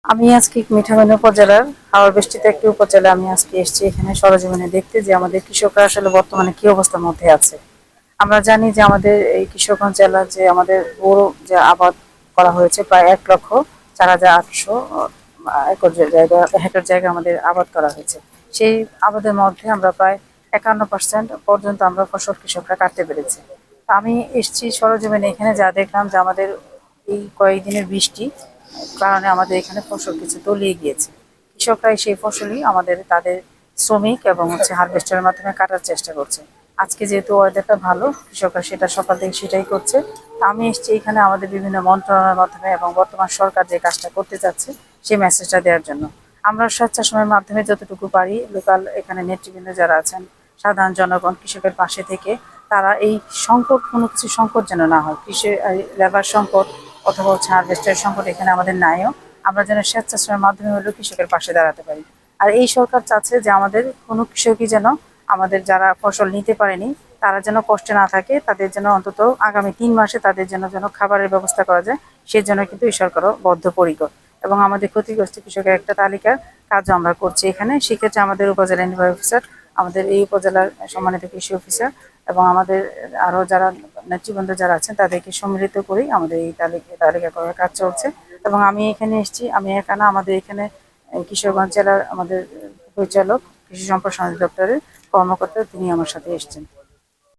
আমি আজকে মিঠামইন উপজেলার হাওড়-বেষ্টিত একটি উপজেলা আমি আজকে এসেছি এখানে সরেজমিনে দেখতে যে আমাদের কৃষকরা আসলে বর্তমানে কি অবস্থার মধ্যে আছে। আমরা জানি যে আমাদের এই কিশোরগঞ্জ জেলার যে আমাদের বড় যে আবাদ করা হয়েছে প্রায় ১,০৪,৮০০ একর জায়গা হেক্টর জায়গা আমাদের আবাদ করা হয়েছে। সেই আবাদের মধ্যে আমরা প্রায় ৫১% পর্যন্ত আমরা ফসল কৃষকরা কাটতে পেরেছি। আমি এসেছি সরেজমিনে এখানে যা দেখলাম যে আমাদের এই কয়েকদিনের বৃষ্টি কারণে আমাদের এখানে ফসল কিছু তলিয়ে গিয়েছে। কৃষকরাই সেই ফসলই আমাদের তাদের শ্রমিক এবং হারভেস্টারের মাধ্যমে কাটার চেষ্টা করছে। আজকে যেহেতু ওয়েদারটা ভালো, কৃষকরা সেটা সকাল থেকে সেটাই করছে। আমি এসেছি এখানে আমাদের বিভিন্ন মন্ত্রণালয়ের মাধ্যমে এবং বর্তমান সরকার যে কাজটা করতে চাচ্ছে সেই মেসেজটা দেওয়ার জন্য। আমরা স্বেচ্ছাসেবীর মাধ্যমে যতটুকু পারি লোকাল এখানে নেতৃবৃন্দ যারা আছেন, সাধারণ জনগণ কৃষকের পাশে থেকে তারা এই সংকট কোনো কিছু সংকট যেন না হয়, কৃষি লেবার সংকট অথবা হারভেস্টারের সংকট এখানে আমাদের নাইও। আমরা যেন স্বেচ্ছাসেবীর মাধ্যমে হলেও কৃষকের পাশে দাঁড়াতে পারি। আর এই সরকার চাচ্ছে যে আমাদের কোনো কৃষকই যেন আমাদের যারা ফসল নিতে পারেনি তারা যেন কষ্টে না থাকে, তাদের জন্য অন্তত আগামী ৩ মাসে তাদের যেন খাবারের ব্যবস্থা করা যায়, সেজন্য কিন্তু এই সরকারও বদ্ধপরিকর। এবং আমাদের ক্ষতিগ্রস্ত কৃষকের একটা তালিকার কাজও আমরা করছি এখানে। সেক্ষেত্রে আমাদের উপজেলা নির্বাহী অফিসার, আমাদের এই উপজেলার সম্মানিত কৃষি অফিসার এবং আমাদের আরও যারা নেতৃবৃন্দ যারা আছেন তাদেরকে সম্মিলিত করেই আমাদের এই তালিকা করার কাজ চলছে। এবং আমি এখানে এসেছি, আমি একা না, আমাদের এখানে কিশোরগঞ্জ জেলার আমাদের পরিচালক কৃষি সম্প্রসারণ দপ্তরের কর্মকর্তা তিনি আমার সাথে এসেছেন।